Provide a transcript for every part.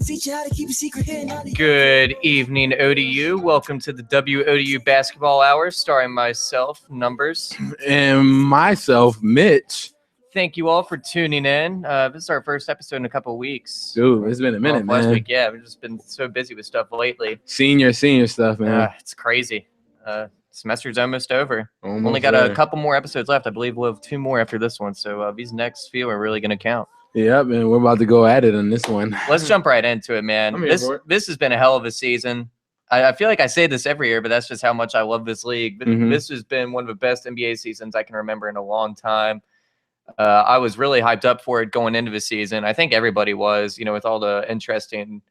Teach you how to keep a secret hidden. Good evening, ODU. Welcome to the WODU Basketball Hour, starring myself, Numbers. And myself, Mitch. Thank you all for tuning in. This is our first episode in a couple of weeks. Dude, it's been a minute, Last man. week, yeah, we've just been so busy with stuff lately. Senior stuff, man. It's crazy. Semester's almost over. Almost Only got there. a couple more episodes left. I believe we'll have 2 more after this one. So these next few are really going to count. Yep, and we're about to go at it on this one. Let's jump right into it, man. I'm here for it. This has been a hell of a season. I feel like I say this every year, but that's just how much I love this league. But This has been one of the best NBA seasons I can remember in a long time. I was really hyped up for it going into the season. I think everybody was, with all the interesting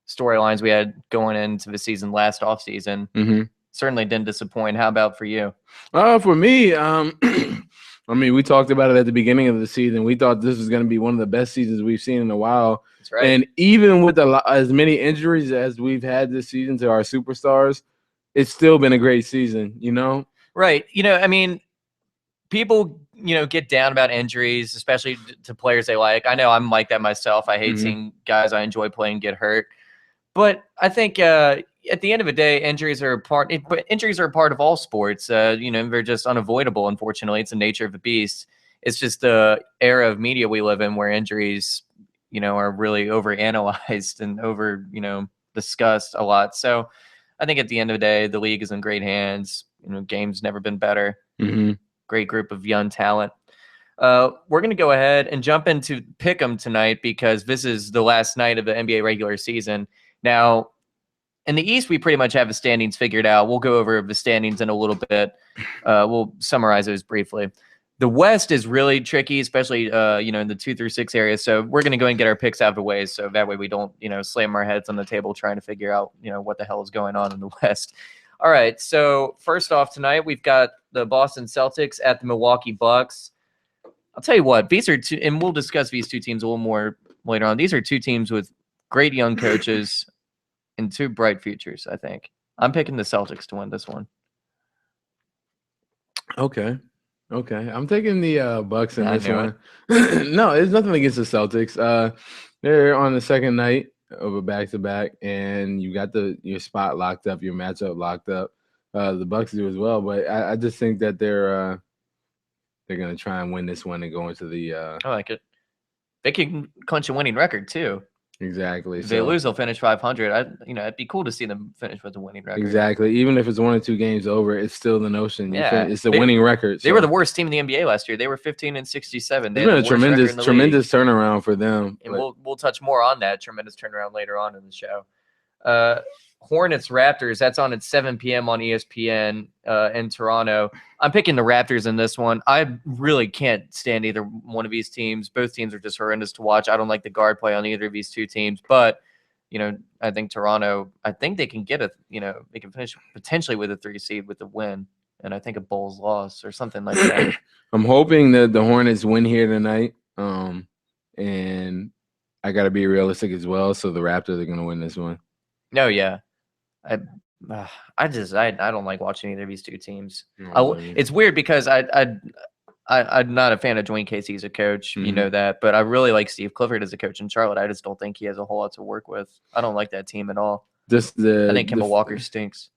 storylines we had going into the season last offseason. Certainly didn't disappoint. How about for you? For me, I mean, we talked about it at the beginning of the season. We thought this was going to be one of the best seasons we've seen in a while. That's right. And even with as many injuries as we've had this season to our superstars, it's still been a great season, Right. I mean, people, get down about injuries, especially to players they like. I know I'm like that myself. I hate seeing guys I enjoy playing get hurt. But I think at the end of the day, injuries are a part of all sports. They're just unavoidable, unfortunately. It's the nature of the beast. It's just the era of media we live in where injuries, are really overanalyzed and over, discussed a lot. So I think at the end of the day, the league is in great hands. Game's never been better. Great group of young talent. We're going to go ahead and jump into Pick'em tonight because this is the last night of the NBA regular season. Now, in the East, we pretty much have the standings figured out. We'll go over the standings in a little bit. We'll summarize those briefly. The West is really tricky, especially, in the 2 through 6 areas. So we're going to go and get our picks out of the way so that way we don't, slam our heads on the table trying to figure out, what the hell is going on in the West. All right, so first off tonight, we've got the Boston Celtics at the Milwaukee Bucks. I'll tell you what, these are two, and we'll discuss these two teams a little more later on. These are two teams with great young coaches and 2 bright futures, I think. I'm picking the Celtics to win this one. Okay. I'm taking the Bucks in this one. No, it's nothing against the Celtics. They're on the second night of a back-to-back, and you got your spot locked up, your matchup locked up. The Bucks do as well, but I just think that they're going to try and win this one and go into the I like it. They can clinch a winning record, too. Exactly. If they lose, they'll finish 500. It'd be cool to see them finish with a winning record. Exactly. Even if it's 1 or 2 games over, it's still the notion. It's a winning record. They were the worst team in the NBA last year. They were 15-67. It's been a tremendous turnaround for them. And we'll touch more on that tremendous turnaround later on in the show. Hornets Raptors. That's on at 7 p.m. on ESPN in Toronto. I'm picking the Raptors in this one. I really can't stand either one of these teams. Both teams are just horrendous to watch. I don't like the guard play on either of these two teams. But, I think Toronto, they can get they can finish potentially with a 3 seed with a win. And I think a Bulls loss or something like that. I'm hoping that the Hornets win here tonight. And I got to be realistic as well. So the Raptors are going to win this one. No, yeah. I don't like watching either of these two teams. It's weird because I'm not a fan of Dwayne Casey as a coach, you know that, but I really like Steve Clifford as a coach in Charlotte. I just don't think he has a whole lot to work with. I don't like that team at all. I think Kemba Walker stinks.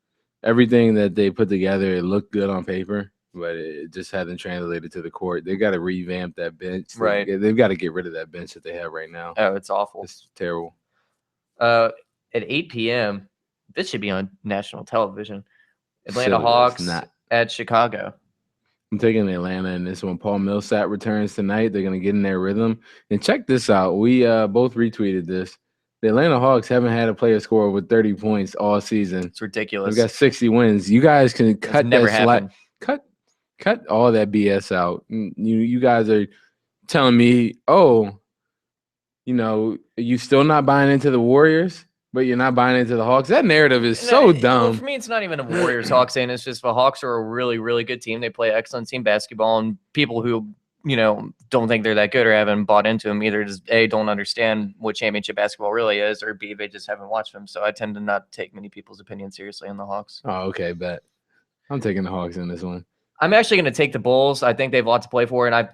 Everything that they put together, it looked good on paper, but it just hasn't translated to the court. They got to revamp that bench. Right. They've got to get rid of that bench that they have right now. Oh, it's awful. It's terrible. At 8 p.m., this should be on national television. Atlanta Hawks at Chicago. I'm taking Atlanta in this one. Paul Millsap returns tonight. They're going to get in their rhythm. And check this out. We both retweeted this. The Atlanta Hawks haven't had a player score over 30 points all season. It's ridiculous. They've got 60 wins. You guys can cut that cut all that BS out. You guys are telling me, you still not buying into the Warriors? But you're not buying into the Hawks. That narrative is so dumb. Well, for me, it's not even a Warriors-Hawks thing. It's just the Hawks are a really, really good team. They play excellent team basketball, and people who, don't think they're that good or haven't bought into them either just, A, don't understand what championship basketball really is, or B, they just haven't watched them. So I tend to not take many people's opinions seriously on the Hawks. Oh, okay, bet. I'm taking the Hawks in this one. I'm actually going to take the Bulls. I think they have a lot to play for, and I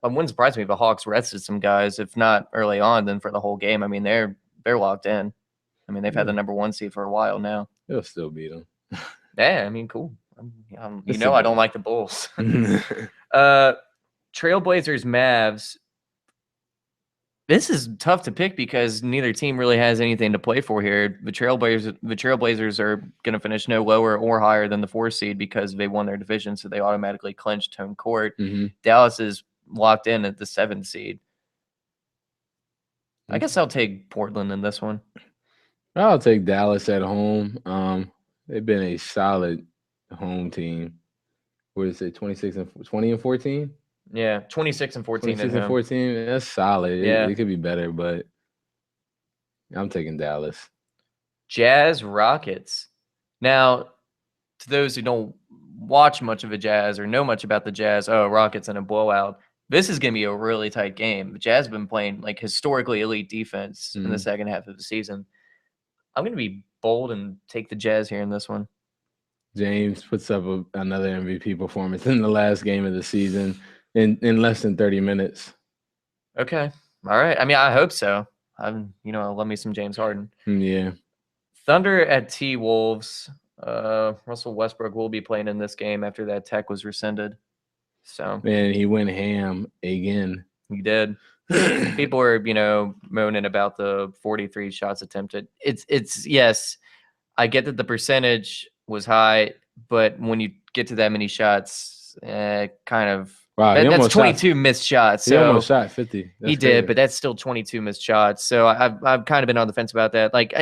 wouldn't surprise me if the Hawks rested some guys, if not early on, then for the whole game. I mean, they're they're locked in. I mean, they've had the #1 seed for a while now. They'll still beat them. Yeah, I mean, cool. It's I don't like the Bulls. Trailblazers, Mavs. This is tough to pick because neither team really has anything to play for here. The Trailblazers are going to finish no lower or higher than the 4 seed because they won their division, so they automatically clinched home court. Dallas is locked in at the 7 seed. I guess I'll take Portland in this one. I'll take Dallas at home. They've been a solid home team. What is it, 20 and 14? Yeah, 26 and 14 26 and 14, that's solid. Yeah. It could be better, but I'm taking Dallas. Jazz, Rockets. Now, to those who don't watch much of the Jazz or know much about the Jazz, Rockets in a blowout. This is going to be a really tight game. The Jazz have been playing like historically elite defense in the second half of the season. I'm going to be bold and take the Jazz here in this one. James puts up another MVP performance in the last game of the season in less than 30 minutes. Okay. All right. I mean, I hope so. Love me some James Harden. Yeah. Thunder at T-Wolves. Russell Westbrook will be playing in this game after that tech was rescinded. So, man, he went ham again. He did. People are, moaning about the 43 shots attempted. It's yes, I get that the percentage was high, but when you get to that many shots, kind of that's 22 missed shots. So he almost shot 50. He did, but that's still 22 missed shots. So I've kind of been on the fence about that. Like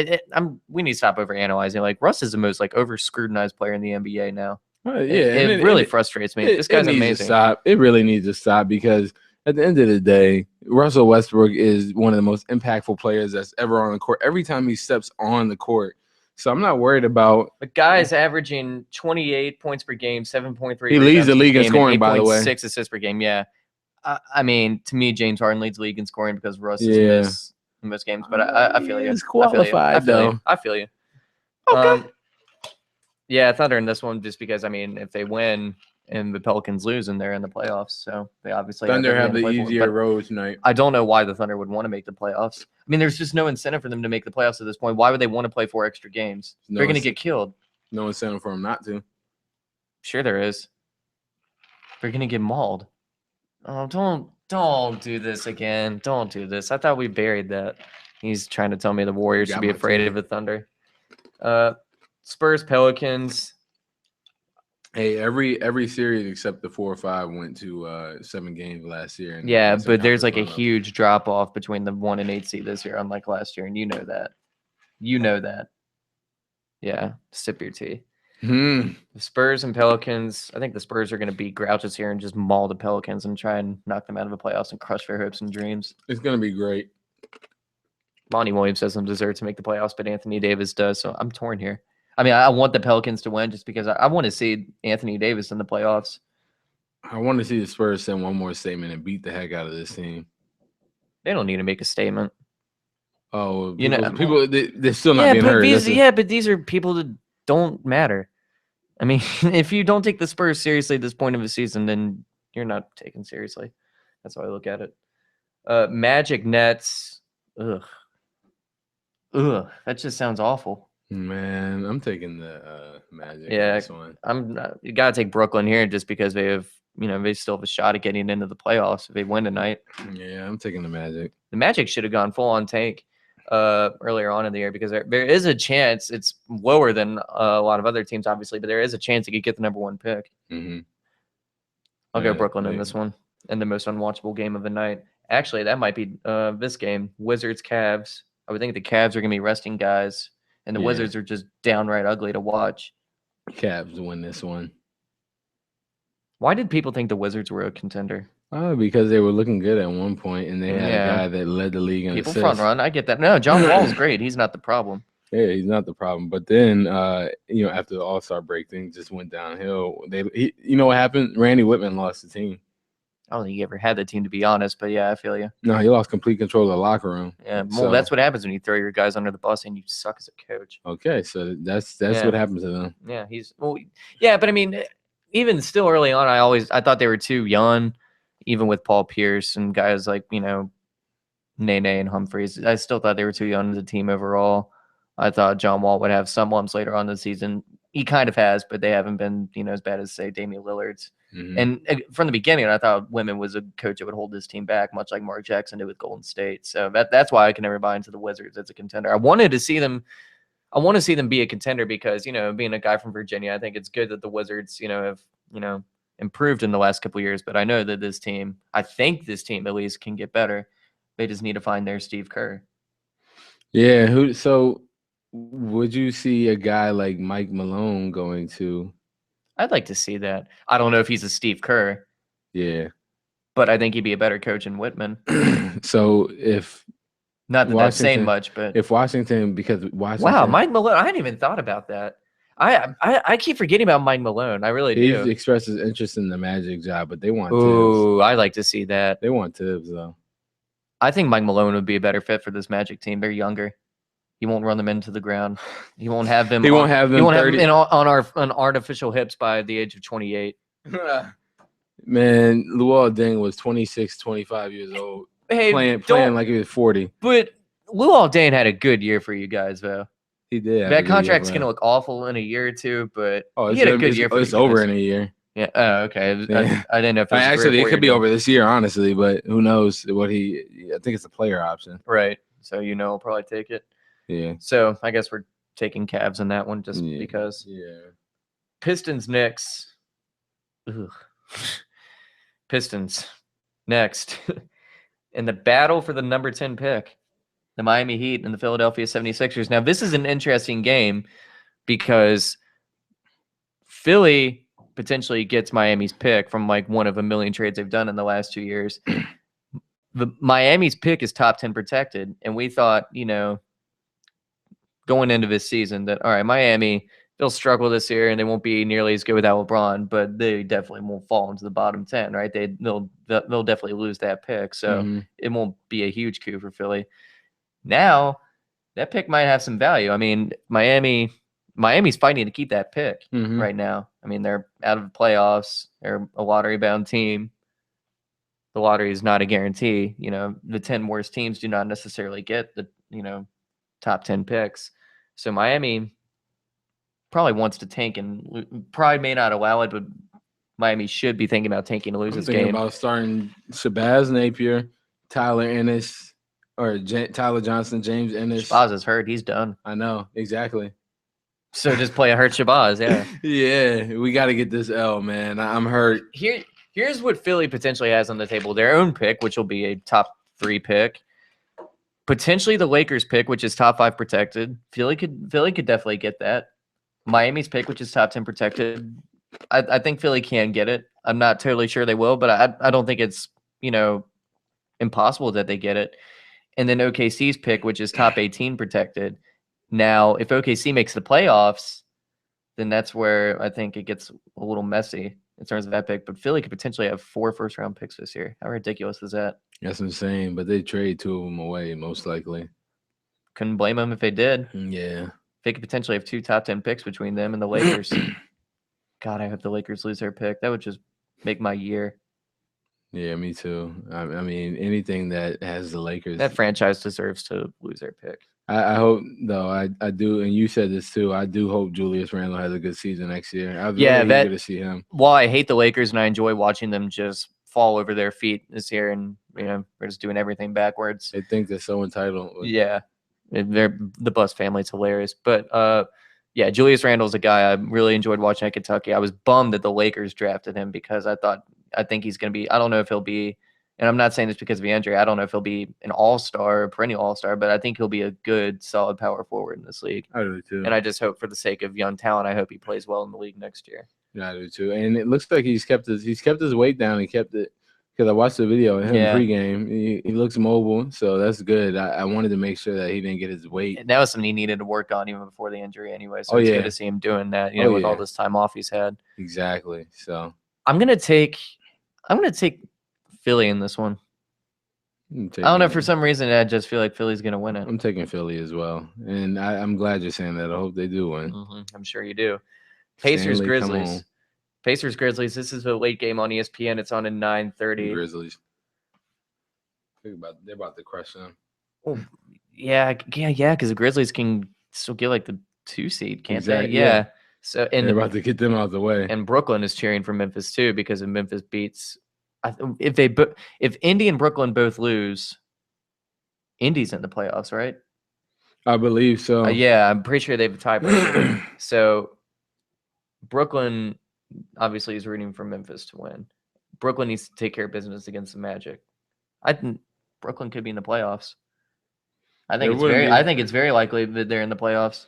we need to stop overanalyzing. Like Russ is the most over scrutinized player in the NBA now. It really frustrates me. This guy's amazing. It really needs to stop because at the end of the day, Russell Westbrook is one of the most impactful players that's ever on the court. Every time he steps on the court. So I'm not worried about. The guy's averaging 28 points per game, 7.3. He leads the league in scoring, by the way. 6 assists per game. Yeah. I mean, to me, James Harden leads the league in scoring because Russ is missed games. But I feel you. He's qualified, though. I feel you. Okay. Thunder in this one just because, I mean, if they win and the Pelicans lose and they're in the playoffs, so they obviously Thunder have the easier road tonight. I don't know why the Thunder would want to make the playoffs. I mean, there's just no incentive for them to make the playoffs at this point. Why would they want to play 4 extra games? They're going to get killed. No incentive for them not to. Sure there is. They're going to get mauled. Oh, don't do this again. Don't do this. I thought we buried that. He's trying to tell me the Warriors should be afraid of the Thunder. Spurs, Pelicans. Hey, every series except the 4 or 5 went to 7 games last year. Yeah, but there's like a huge drop off between the 1 and 8 seed this year, unlike last year, and you know that. Yeah, sip your tea. The Spurs and Pelicans. I think the Spurs are going to beat Grouches here and just maul the Pelicans and try and knock them out of the playoffs and crush their hopes and dreams. It's going to be great. Monty Williams doesn't deserve to make the playoffs, but Anthony Davis does, so I'm torn here. I mean, I want the Pelicans to win just because I want to see Anthony Davis in the playoffs. I want to see the Spurs send one more statement and beat the heck out of this team. They don't need to make a statement. Oh, people they're still not being heard. But these are people that don't matter. I mean, if you don't take the Spurs seriously at this point of the season, then you're not taken seriously. That's how I look at it. Magic, Nets. Ugh. That just sounds awful. Man, I'm taking the Magic. Yeah, this one. You gotta take Brooklyn here just because they have, they still have a shot at getting into the playoffs if they win tonight. Yeah, I'm taking the Magic. The Magic should have gone full on tank earlier on in the year because there is a chance. It's lower than a lot of other teams, obviously, but there is a chance they could get the #1 pick. I'll go Brooklyn in this one, and the most unwatchable game of the night. Actually, that might be this game: Wizards, Cavs. I would think the Cavs are gonna be resting guys. And the Wizards are just downright ugly to watch. Cavs win this one. Why did people think the Wizards were a contender? Because they were looking good at one point, and they had a guy that led the league in assists. Front run. I get that. No, John Wall's great. He's not the problem. Yeah, he's not the problem. But then, after the All-Star break, things just went downhill. You know what happened? Randy Whitman lost the team. I don't think he ever had the team, to be honest. But yeah, I feel you. No, he lost complete control of the locker room. Yeah, well, that's what happens when you throw your guys under the bus and you suck as a coach. Okay, so that's what happens to them. Yeah, but I mean, even still early on, I thought they were too young, even with Paul Pierce and guys like Nene and Humphreys. I still thought they were too young as a team overall. I thought John Wall would have some lumps later on in the season. He kind of has, but they haven't been, as bad as, say, Damian Lillard's. Mhm. And from the beginning, I thought Lemon was a coach that would hold this team back, much like Mark Jackson did with Golden State. So that's why I can never buy into the Wizards as a contender. I want to see them be a contender because, being a guy from Virginia, I think it's good that the Wizards, have, improved in the last couple of years. But I know that I think this team at least can get better. They just need to find their Steve Kerr. Yeah. So would you see a guy like Mike Malone going to? I'd like to see that. I don't know if he's a Steve Kerr. Yeah. But I think he'd be a better coach than Whitman. So if not that that's saying much, but if Washington, because Washington. Wow, Mike Malone. I hadn't even thought about that. I keep forgetting about Mike Malone. I really do. He expresses interest in the Magic job, but they want Ooh, I like to see that. They want Tibbs though. I think Mike Malone would be a better fit for this Magic team. They're younger. He won't run them into the ground. He won't have them. He won't have them on artificial hips by the age of 28. Man, Luol Deng was 26, 25 years old. Hey, playing like he was 40. But Luol Deng had a good year for you guys, though. He did. That contract's going to look awful in a year or two, but he had a good year. It's over in a year. Yeah. Oh, okay. Yeah. I didn't know if it was actually it could be over this year, honestly, but who knows what I think it's a player option. Right. So I'll probably take it. Yeah. So I guess we're taking Cavs in that one just because. Yeah. Pistons Knicks. Ugh. Pistons next. In the battle for the number 10 pick, the Miami Heat and the Philadelphia 76ers. Now, this is an interesting game because Philly potentially gets Miami's pick from like one of a million trades they've done in the last 2 years. The Miami's pick is top 10 protected, and we thought, going into this season that, all right, Miami, they'll struggle this year and they won't be nearly as good without LeBron, but they definitely won't fall into the bottom 10, right? They'll definitely lose that pick. So it won't be a huge coup for Philly. Now that pick might have some value. I mean, Miami's fighting to keep that pick right now. I mean, they're out of the playoffs. They're a lottery bound team. The lottery is not a guarantee. The 10 worst teams do not necessarily get the, top 10 picks. So Miami probably wants to tank, and pride may not allow it, but Miami should be thinking about tanking to lose this game. About starting Shabazz Napier, Tyler Ennis, or Tyler Johnson, James Ennis. Shabazz is hurt. He's done. I know, exactly. So just play a hurt Shabazz, yeah. Yeah, we got to get this L, man. I'm hurt. Here's what Philly potentially has on the table. Their own pick, which will be a top 3 pick. Potentially the Lakers pick, which is top 5 protected. Philly could definitely get that. Miami's pick, which is top 10 protected. I think Philly can get it. I'm not totally sure they will, but I don't think it's, impossible that they get it. And then OKC's pick, which is top 18 protected. Now, if OKC makes the playoffs, then that's where I think it gets a little messy in terms of that pick. But Philly could potentially have 4 first-round picks this year. How ridiculous is that? That's insane, but they trade 2 of them away, most likely. Couldn't blame them if they did. Yeah. They could potentially have 2 top 10 picks between them and the Lakers. God, I hope the Lakers lose their pick. That would just make my year. Yeah, me too. I mean, anything that has the Lakers. That franchise deserves to lose their pick. I hope, though, I do, and you said this too, I do hope Julius Randle has a good season next year. I'm really eager to see him. While I hate the Lakers and I enjoy watching them just fall over their feet this year, and we're just doing everything backwards. They think they're so entitled. Yeah. The Bus family's hilarious. But yeah, Julius Randle's a guy I really enjoyed watching at Kentucky. I was bummed that the Lakers drafted him because I think he's going to be, I don't know if he'll be, and I'm not saying this because of the injury, I don't know if he'll be an all-star, perennial all-star, but I think he'll be a good, solid power forward in this league. I do too. And I just hope for the sake of young talent, I hope he plays well in the league next year. Yeah, I do too. And it looks like he's kept his weight down. He kept it, because I watched the video of him pregame. He looks mobile, so that's good. I wanted to make sure that he didn't get his weight. And that was something he needed to work on even before the injury anyway. So it's good to see him doing that, with all this time off he's had. Exactly. So I'm gonna take Philly in this one. I don't know, for some reason I just feel like Philly's gonna win it. I'm taking Philly as well. And I'm glad you're saying that. I hope they do win. I'm sure you do. Pacers Grizzlies. Pacers Grizzlies. This is a late game on ESPN. It's on at 9:30. Grizzlies. They're about to crush them. Well, yeah, because the Grizzlies can still get like the 2 seed, can't they? Exactly, Yeah. yeah. So They're about to get them out of the way. and Brooklyn is cheering for Memphis too because if Memphis beats, if Indy and Brooklyn both lose, Indy's in the playoffs, right? I believe so. Yeah, I'm pretty sure they have a tiebreaker. So Brooklyn obviously is rooting for Memphis to win. Brooklyn needs to take care of business against the Magic. I think Brooklyn could be in the playoffs. I think it's very likely that they're in the playoffs.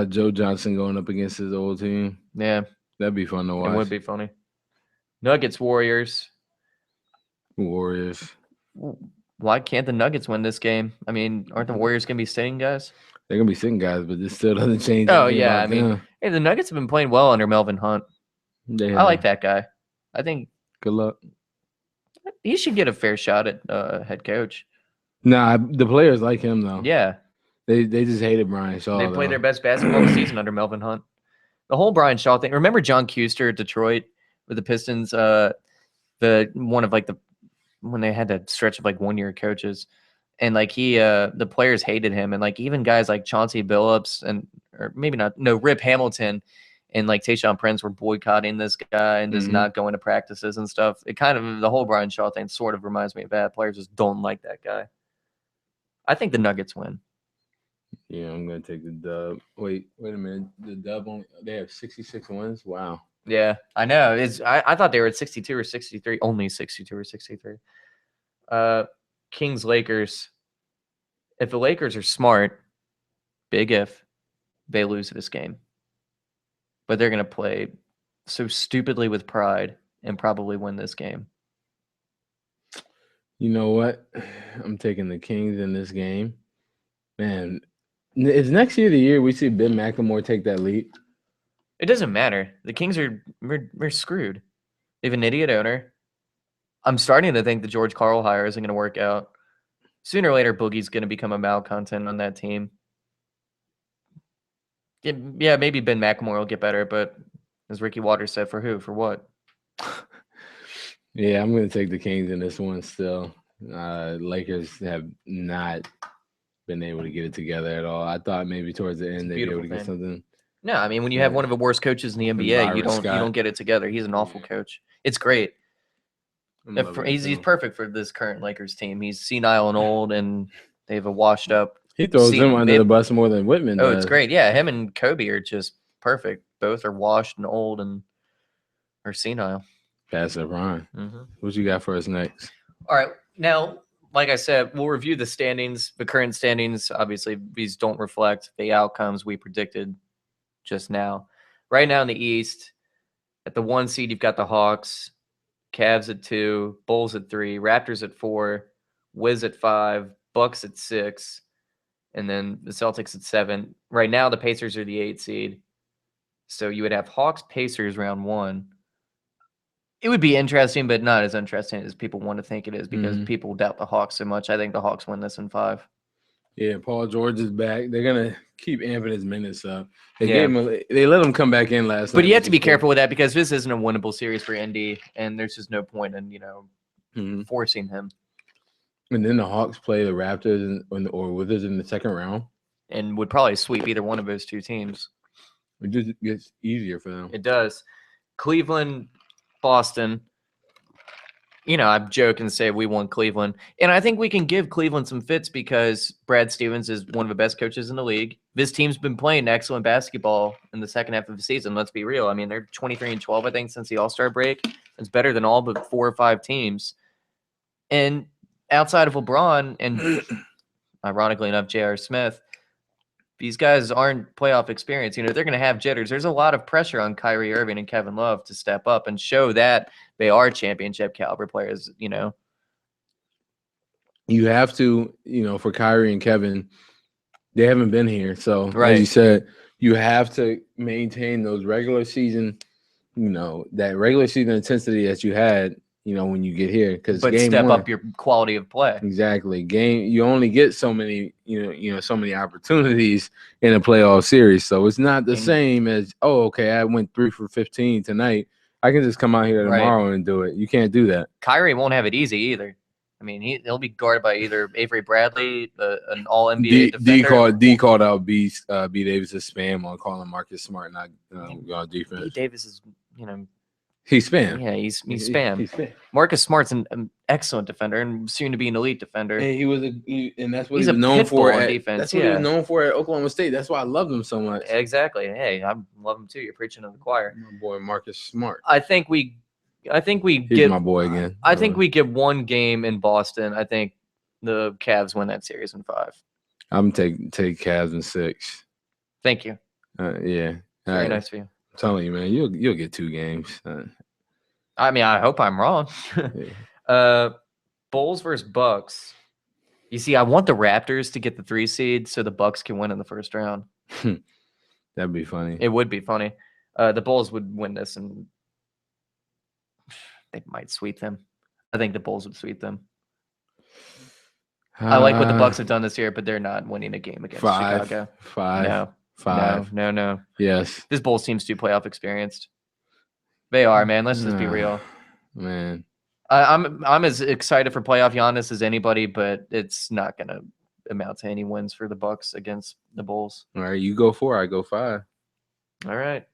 Joe Johnson going up against his old team. Yeah, that'd be fun to watch. It would be funny. Nuggets, Warriors. Warriors. Why can't the Nuggets win this game? I mean, aren't the Warriors gonna be sitting guys? They're gonna be sitting guys, but this still doesn't change. Oh yeah, I mean, hey, the Nuggets have been playing well under Melvin Hunt. I like that guy. I think. Good luck. He should get a fair shot at head coach. Nah, the players like him though. Yeah, they just hated Brian Shaw. They played their best basketball this season under Melvin Hunt. The whole Brian Shaw thing. Remember John Kuester at Detroit with the Pistons? When they had that stretch of like 1 year coaches, and like the players hated him, and like even guys like Chauncey Billups Rip Hamilton and like Tayshaun Prince were boycotting this guy and just not going to practices and stuff. It kind of, the whole Brian Shaw thing sort of reminds me of that. Players just don't like that guy. I think the Nuggets win. Yeah, I'm gonna take the dub. Wait a minute. The dub they have 66 wins. Wow. Yeah, I know. I thought they were at 62 or 63. Only 62 or 63. Kings Lakers. If the Lakers are smart, big if, they lose this game. But they're gonna play so stupidly with pride and probably win this game. You know what? I'm taking the Kings in this game. Man, is next year the year we see Ben McLemore take that leap? It doesn't matter. The Kings we're screwed. They have an idiot owner. I'm starting to think the George Karl hire isn't going to work out. Sooner or later, Boogie's going to become a malcontent on that team. Yeah, maybe Ben McLemore will get better, but as Ricky Waters said, for who? For what? Yeah, I'm going to take the Kings in this one still. Lakers have not been able to get it together at all. I thought maybe towards the end they'd be able to get something. No, I mean, when you have one of the worst coaches in the NBA, you don't get it together. He's an awful coach. It's great. He's perfect for this current Lakers team. He's senile and old, and they have a washed up. He throws him under the bus more than Whitman does. Oh, it's great. Yeah, him and Kobe are just perfect. Both are washed and old and are senile. Pass it, Ron. What you got for us next? All right. Now, like I said, we'll review the standings, the current standings. Obviously, these don't reflect the outcomes we predicted just now. Right now in the East, at the 1 seed, you've got the Hawks, Cavs at 2, Bulls at 3, Raptors at 4, Wiz at 5, Bucks at 6, and then the Celtics at 7. Right now, the Pacers are the 8 seed. So you would have Hawks, Pacers round 1. It would be interesting, but not as interesting as people want to think it is because people doubt the Hawks so much. I think the Hawks win this in 5. Yeah, Paul George is back. They're gonna keep amping his minutes up. They let him come back in last night. But you have to be careful with that because this isn't a winnable series for Indy, and there's just no point in forcing him. And then the Hawks play the Raptors or Wizards in the second round, and would probably sweep either one of those two teams. It just gets easier for them. It does. Cleveland, Boston. I'm joking and say we won Cleveland. And I think we can give Cleveland some fits because Brad Stevens is one of the best coaches in the league. This team's been playing excellent basketball in the second half of the season. Let's be real. I mean, they're 23-12, I think, since the All-Star break. It's better than all but 4 or 5 teams. And outside of LeBron and, ironically enough, J.R. Smith, these guys aren't playoff experience. They're going to have jitters. There's a lot of pressure on Kyrie Irving and Kevin Love to step up and show that they are championship caliber players, You have to, for Kyrie and Kevin, they haven't been here. So, as you said, you have to maintain those regular season, that regular season intensity that you had, when you get here. But step up your quality of play. Exactly. You only get so many, so many opportunities in a playoff series. So it's not the same as, I went 3 for 15 tonight. I can just come out here tomorrow and do it. You can't do that. Kyrie won't have it easy either. I mean, he'll be guarded by either Avery Bradley, an All NBA defender. D called out B Davis's spam on calling Marcus Smart not on defense. B Davis is, he's spam. Yeah, he's spam. He's spam. Marcus Smart's an excellent defender and soon to be an elite defender. And and that's what he's he was known for on defense. That's what he was known for at Oklahoma State. That's why I loved him so much. Exactly. Hey, I love him too. You're preaching to the choir. My boy Marcus Smart. I think we He's get my boy again. I think we get one game in Boston. I think the Cavs win that series in 5. I'm take Cavs in 6. Thank you. Yeah. Very nice of you. I'm telling you, man, you'll get 2 games. I mean, I hope I'm wrong. Yeah. Bulls versus Bucks. You see, I want the Raptors to get the 3 seed so the Bucks can win in the first round. That'd be funny. It would be funny. The Bulls would win this and they might sweep them. I think the Bulls would sweep them. I like what the Bucks have done this year, but they're not winning a game against Chicago. 5. No. Yes. This Bulls team's too playoff experienced. They are, man. Let's just be real. Man. I'm as excited for playoff Giannis as anybody, but it's not gonna amount to any wins for the Bucks against the Bulls. All right, you go 4, I go 5. All right.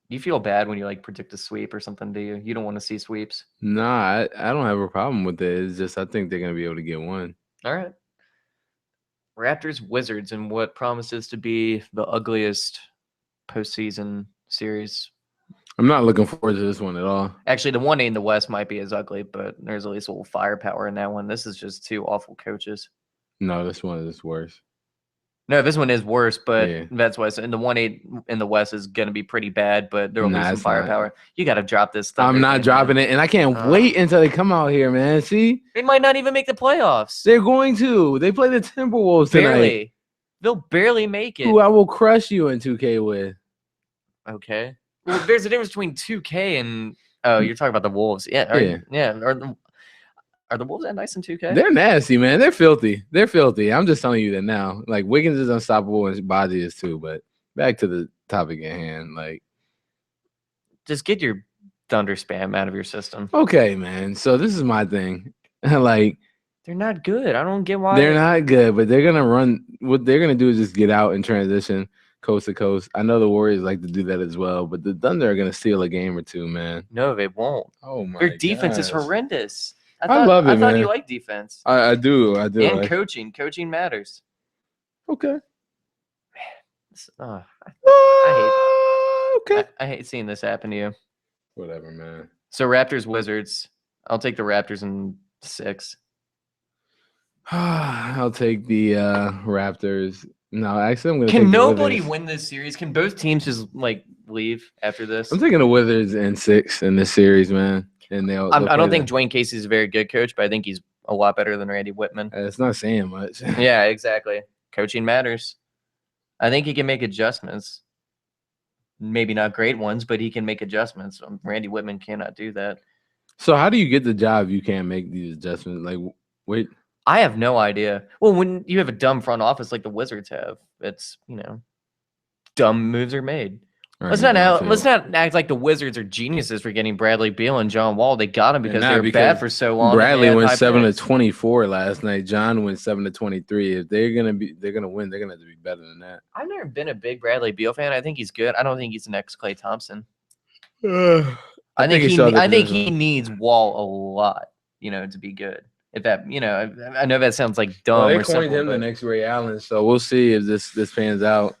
You feel bad when you predict a sweep or something, do you? You don't want to see sweeps. Nah, I don't have a problem with it. It's just I think they're gonna be able to get one. All right. Raptors Wizards in what promises to be the ugliest postseason series. I'm not looking forward to this one at all. Actually, the 1-8 in the West might be as ugly, but there's at least a little firepower in that one. This is just 2 awful coaches. No, this one is worse. No, this one is worse, but that's why. And the 1-8 in the West is going to be pretty bad, but there will be some firepower. You got to drop this stuff. I'm not dropping it, and I can't wait until they come out here, man. See? They might not even make the playoffs. They're going to. They play the Timberwolves tonight. Barely. They'll barely make it. Who I will crush you in 2K with. Okay. Well, there's a difference between 2K and you're talking about the Wolves. Yeah. Are the Wolves that nice in 2K? They're nasty, man. They're filthy. I'm just telling you that now. Wiggins is unstoppable and Baji is too. But back to the topic at hand. Just get your Thunder spam out of your system. Okay, man. So this is my thing. They're not good. I don't get why. They're not good, but they're gonna run. What they're gonna do is just get out and transition coast to coast. I know the Warriors like to do that as well, but the Thunder are gonna steal a game or 2, man. No, they won't. Oh my! Their defense is horrendous. I love it, man. I thought you liked defense. I do. And coaching. Coaching matters. Okay. Man, okay. I hate seeing this happen to you. Whatever, man. So Raptors Wizards. I'll take the Raptors in 6. I'll take the Raptors. No, actually, I'm gonna. Can nobody win this series? Can both teams just leave after this? I'm taking the Wizards in 6 in this series, man. And they'll I don't think Dwayne Casey's a very good coach, but I think he's a lot better than Randy Whitman. It's not saying much. Yeah, exactly. Coaching matters. I think he can make adjustments. Maybe not great ones, but he can make adjustments. Randy Whitman cannot do that. So how do you get the job if you can't make these adjustments? Wait. I have no idea. Well, when you have a dumb front office like the Wizards have, it's, dumb moves are made. Let's not act like the Wizards are geniuses for getting Bradley Beal and John Wall. They got him because they were bad for so long. Bradley went 7-24 last night. John went 7-23. If they're gonna win, they're gonna have to be better than that. I've never been a big Bradley Beal fan. I think he's good. I don't think he's the next Klay Thompson. I think he needs Wall a lot, to be good. If that, I know that sounds like dumb. Well, they coined him the next Ray Allen, so we'll see if this pans out.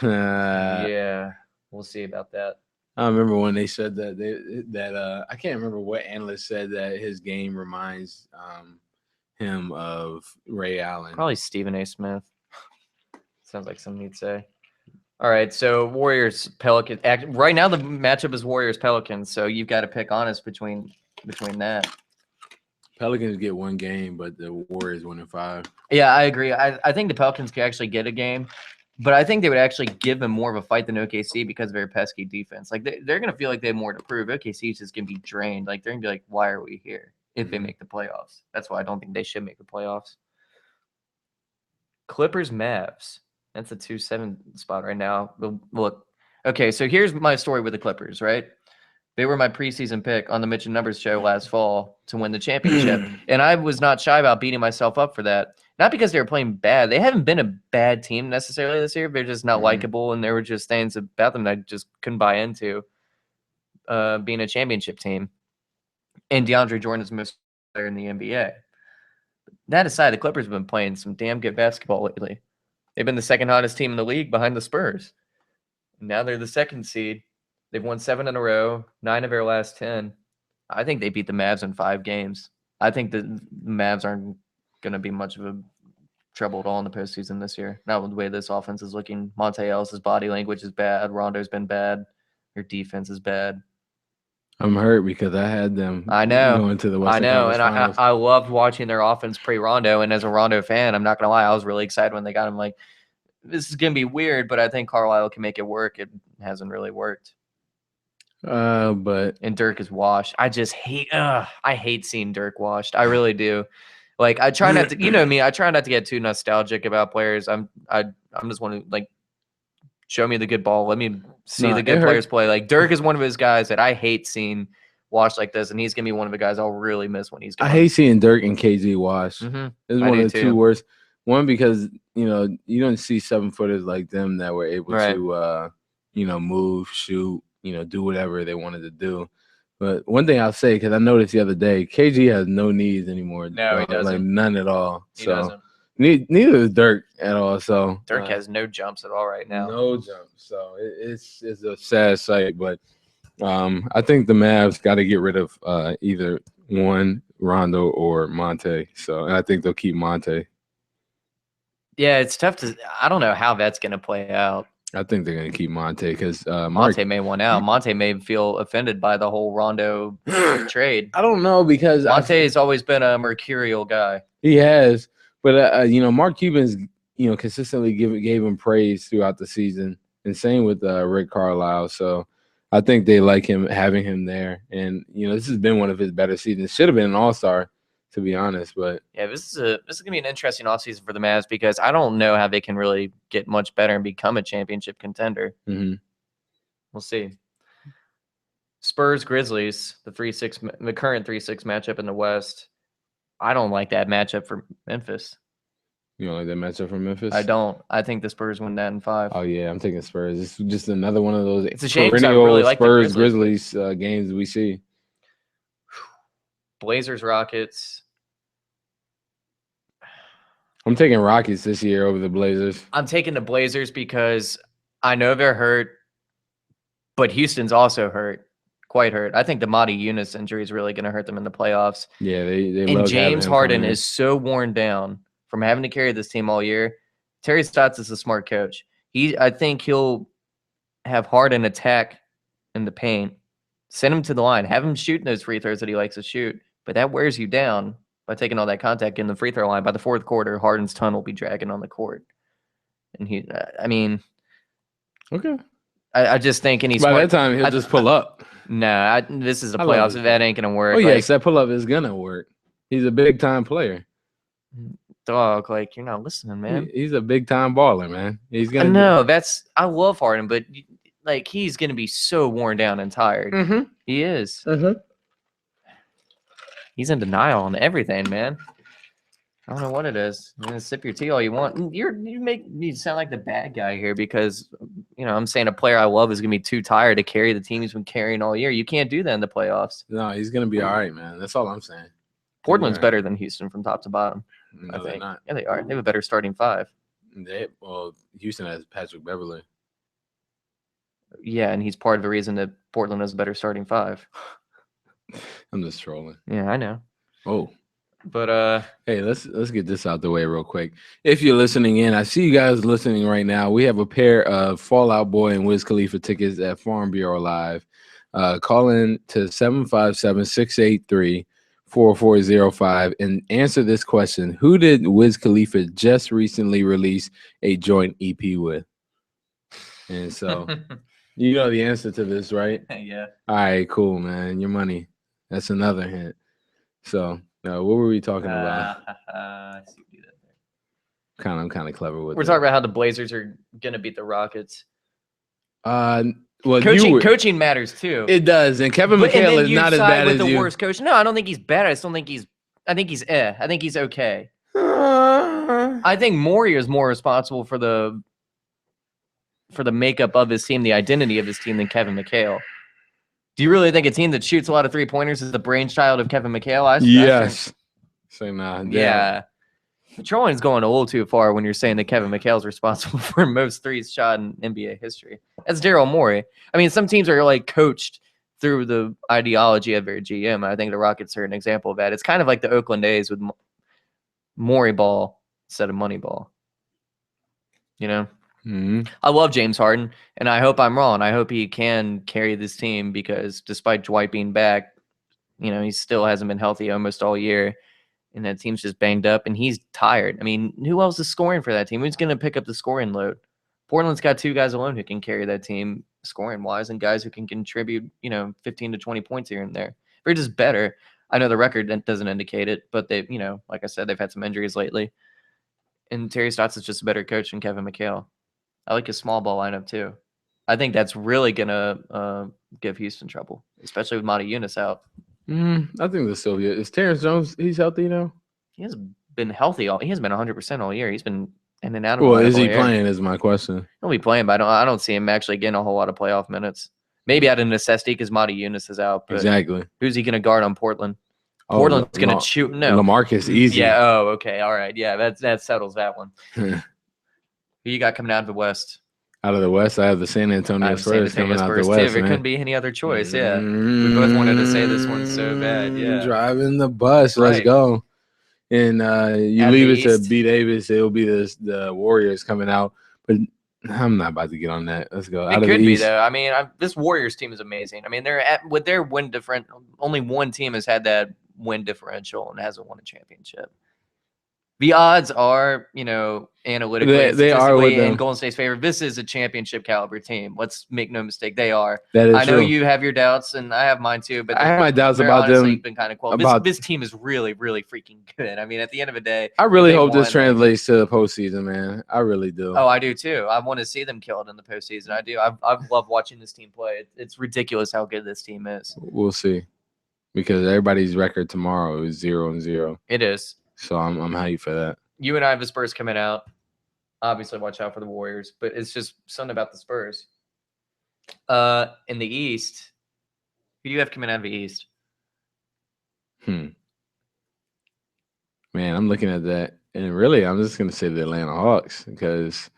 Yeah. We'll see about that. I remember when they said that I can't remember what analyst said that his game reminds him of Ray Allen. Probably Stephen A. Smith. Sounds like something he'd say. All right, so Warriors Pelicans. Right now the matchup is Warriors Pelicans, so you've got to pick honest between that. Pelicans get 1 game, but the Warriors win in 5. Yeah, I agree. I think the Pelicans could actually get a game. But I think they would actually give them more of a fight than OKC because of their pesky defense. They're going to feel like they have more to prove. OKC is just going to be drained. They're going to be like, why are we here if they make the playoffs? That's why I don't think they should make the playoffs. Clippers Mavs. That's a 2-7 spot right now. Look, okay, so here's my story with the Clippers, right? They were my preseason pick on the Mitch and Numbers show last fall to win the championship. And I was not shy about beating myself up for that. Not because they were playing bad. They haven't been a bad team necessarily this year. They're just not likable, and there were just things about them that I just couldn't buy into being a championship team. And DeAndre Jordan is the most player in the NBA. That aside, the Clippers have been playing some damn good basketball lately. They've been the second hottest team in the league behind the Spurs. Now they're the second seed. They've won 7 in a row, 9 of their last 10. I think they beat the Mavs in 5 games. I think the Mavs aren't going to be much of a trouble at all in the postseason this year. Not with the way this offense is looking. Monte Ellis' body language is bad. Rondo's been bad. Their defense is bad. I'm hurt because I had them. I know. Going to the Western Conference Finals. I loved watching their offense pre-Rondo. And as a Rondo fan, I'm not going to lie, I was really excited when they got him. Like, this is going to be weird, but I think Carlisle can make it work. It hasn't really worked. And Dirk is washed. I just hate. I hate seeing Dirk washed. I really do. Like, I try not to. You know me. I try not to get too nostalgic about players. I'm just want to, like, show me the good ball. Let me see the good players play. Like, Dirk is one of his guys that I hate seeing washed like this, and he's gonna be one of the guys I'll really miss when he's gone. I hate seeing Dirk and KG washed. It's one of the 2 worst. One, because you don't see 7-footers like them that were able to move, shoot, do whatever they wanted to do. But one thing I'll say, because I noticed the other day, KG has no knees anymore. No, he doesn't. Like, none at all. He doesn't. Neither is Dirk at all. So Dirk has no jumps at all right now. No jumps. So it's a sad sight. But I think the Mavs got to get rid of either one, Rondo or Monte. So and I think they'll keep Monte. Yeah, it's tough to. I don't know how that's going to play out. I think they're going to keep Monte because Monte may want out. Monte may feel offended by the whole Rondo trade. I don't know because Monte has always been a mercurial guy. He has, but Mark Cuban's consistently gave him praise throughout the season, and same with Rick Carlisle. So I think they like him, having him there, and this has been one of his better seasons. Should have been an All-Star, to be honest, but yeah, this is gonna be an interesting offseason for the Mavs because I don't know how they can really get much better and become a championship contender. We'll see. Spurs Grizzlies, the current 3-6 matchup in the West. I don't like that matchup for Memphis. You don't like that matchup for Memphis? I don't. I think the Spurs win that in 5. Oh yeah, I'm taking Spurs. It's just another one of those. It's a shame because I really like Spurs Grizzlies games we see. Blazers Rockets. I'm taking Rockets this year over the Blazers. I'm taking the Blazers because I know they're hurt, but Houston's also hurt, quite hurt. I think the Monty Eunice injury is really going to hurt them in the playoffs. Yeah, they and James Harden is so worn down from having to carry this team all year. Terry Stotts is a smart coach. I think he'll have Harden attack in the paint, send him to the line, have him shooting those free throws that he likes to shoot, but that wears you down by taking all that contact in the free throw line. By the 4th quarter, Harden's ton will be dragging on the court. And okay. I just think by that time he'll just pull up. No, this is a playoffs. That ain't gonna work. Oh yes, that pull up is gonna work. He's a big time player. Dog, like, you're not listening, man. He's a big time baller, man. He's gonna. No, I love Harden, but like, he's gonna be so worn down and tired. He is. He's in denial on everything, man. I don't know what it is. You're gonna sip your tea all you want. You make me sound like the bad guy here because I'm saying a player I love is gonna be too tired to carry the team he's been carrying all year. You can't do that in the playoffs. No, he's gonna be all right, man. That's all I'm saying. Portland's better than Houston from top to bottom. No, I think. They're not. Yeah, they are. They have a better starting 5. Houston has Patrick Beverley. Yeah, and he's part of the reason that Portland has a better starting 5. I'm just trolling. Yeah, I know. Oh. But hey, let's get this out the way real quick. If you're listening in, I see you guys listening right now. We have a pair of Fallout Boy and Wiz Khalifa tickets at Farm Bureau Live. Call in to 757-683-4405 and answer this question. Who did Wiz Khalifa just recently release a joint EP with? And so you know the answer to this, right? Yeah. All right, cool, man. Your money. That's another hint. So what were we talking about? I see what you did there. I'm kind of clever with it. We're talking about how the Blazers are gonna beat the Rockets. I Well, coaching matters too. It does, and Kevin McHale is not as bad as the worst coach. No, I don't think he's bad. I think he's I think he's okay. I think Morey is more responsible for the makeup of his team, the identity of his team, than Kevin McHale. Do you really think a team that shoots a lot of 3-pointers is the brainchild of Kevin McHale? Yes. Say nah. Yeah. The trolling's going a little too far when you're saying that Kevin McHale's responsible for most threes shot in NBA history. That's Daryl Morey. I mean, some teams are like coached through the ideology of their GM. I think the Rockets are an example of that. It's kind of like the Oakland A's with Morey ball instead of money ball. You know? Mm-hmm. I love James Harden, and I hope I'm wrong. I hope he can carry this team because despite Dwight being back, you know, he still hasn't been healthy almost all year, and that team's just banged up, and he's tired. I mean, who else is scoring for that team? Who's going to pick up the scoring load? Portland's got 2 guys alone who can carry that team scoring-wise and guys who can contribute, 15 to 20 points here and there. They're just better. I know the record doesn't indicate it, but they, like I said, they've had some injuries lately. And Terry Stotts is just a better coach than Kevin McHale. I like his small ball lineup too. I think that's really gonna give Houston trouble, especially with Monty Eunice out. I think the Sylvia is Terrence Jones. He's healthy now. He has been healthy he has been 100% all year. He's been in and out of. Well, is he playing? Is my question. He'll be playing, but I don't see him actually getting a whole lot of playoff minutes. Maybe out of necessity because Monty Eunice is out. But exactly. Who's he gonna guard on Portland? Portland's gonna shoot. No, LaMarcus easy. Yeah. Oh, okay. All right. Yeah, that settles that one. Who you got coming out of the West? Out of the West, I have the San Antonio Spurs coming out the West. It couldn't be any other choice. Yeah, we both wanted to say this one so bad. Yeah, driving the bus. Right. Let's go. And you leave it to B. Davis. It'll be the Warriors coming out. But I'm not about to get on that. Let's go. It could be though. I mean, this Warriors team is amazing. I mean, with their win different. Only one team has had that win differential and hasn't won a championship. The odds are, analytically, they are in Golden State's favor. This is a championship caliber team. Let's make no mistake, they are. That is I know true. You have your doubts, and I have mine too. But I have my doubts about them. Been kind of cool. This team is really, really freaking good. I mean, at the end of the day, I really hope this translates to the postseason, man. I really do. Oh, I do too. I want to see them killed in the postseason. I do. I love watching this team play. It's ridiculous how good this team is. We'll see, because everybody's record tomorrow is 0-0. It is. So I'm hyped for that. You and I have the Spurs coming out. Obviously, watch out for the Warriors, but it's just something about the Spurs. In the East, who do you have coming out of the East? Man, I'm looking at that, and really, I'm just going to say the Atlanta Hawks because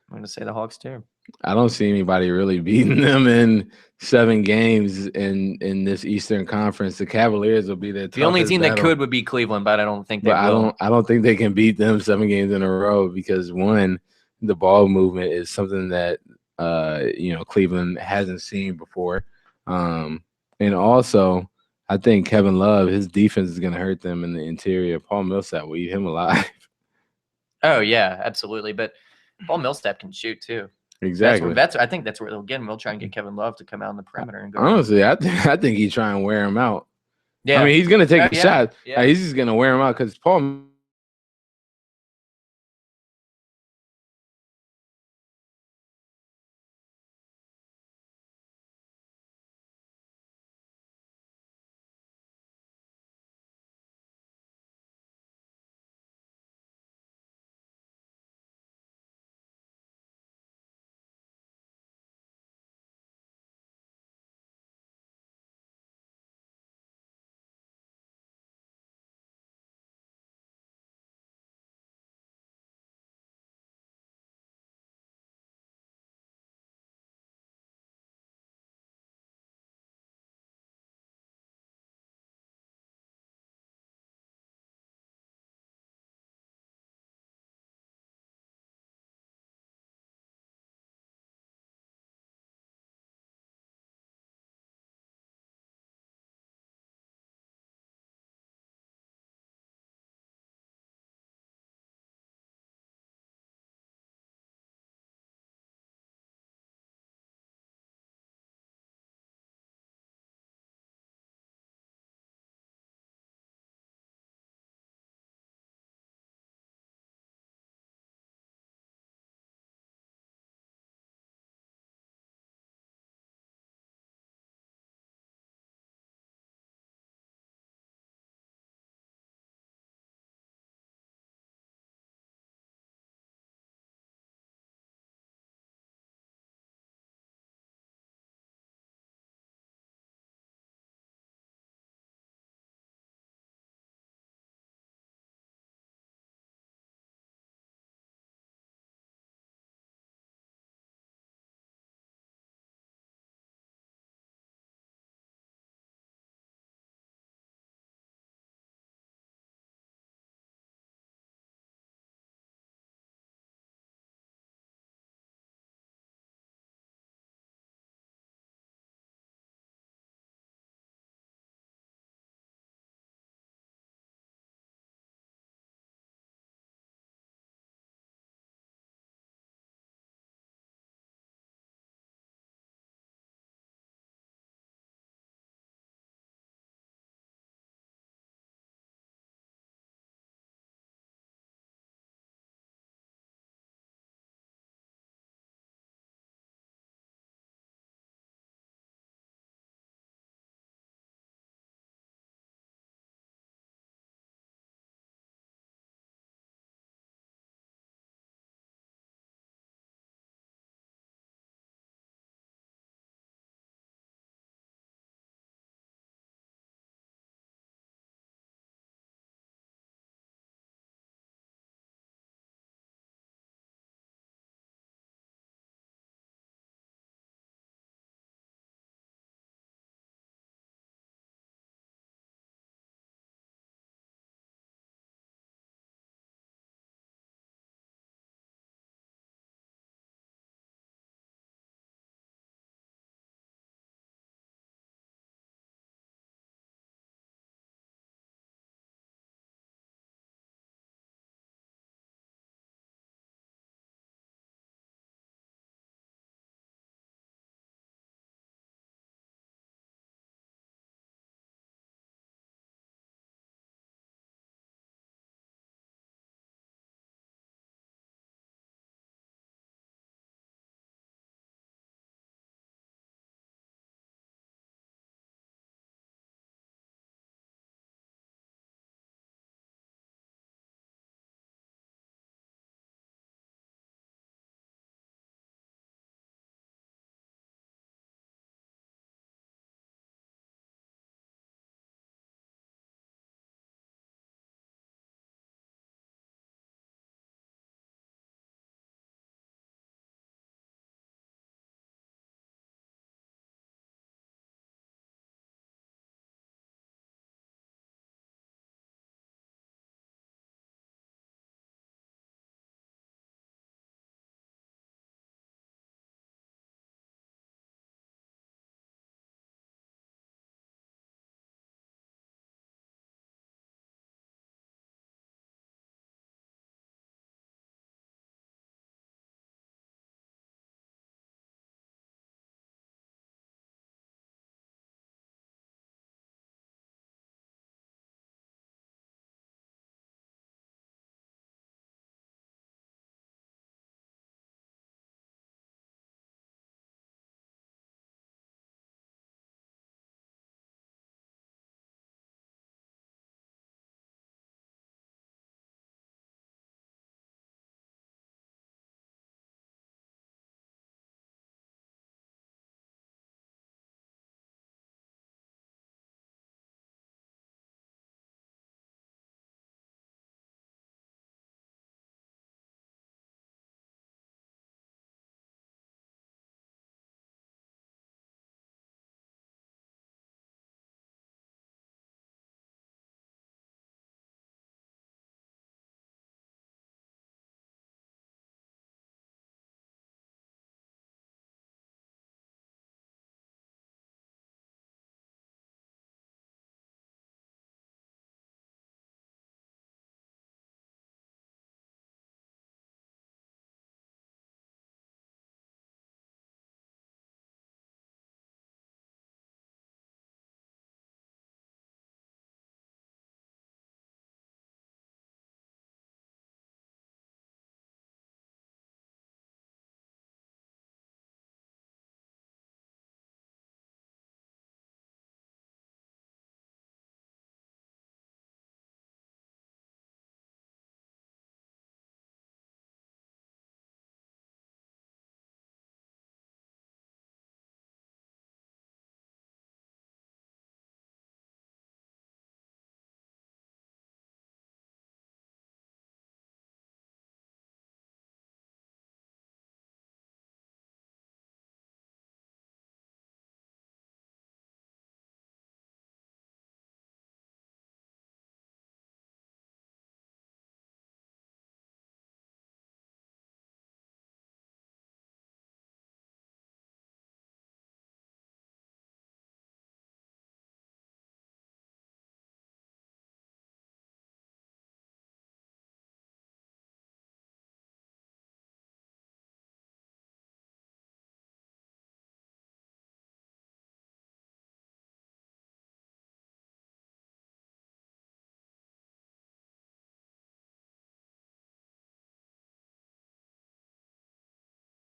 I'm going to say the Hawks too. I don't see anybody really beating them in 7 games in this Eastern Conference. The Cavaliers will be the only team that could would be Cleveland, but I don't think they will. I don't think they can beat them 7 games in a row because, one, the ball movement is something that Cleveland hasn't seen before. And also, I think Kevin Love, his defense is going to hurt them in the interior. Paul Millsap will eat him alive. Oh, yeah, absolutely. But Paul Millsap can shoot too. Exactly. I think that's where they'll get him. We'll try and get Kevin Love to come out on the perimeter and go. Honestly, I think he's trying to wear him out. Yeah, I mean, he's gonna take a shot. Yeah. He's just gonna wear him out because Paul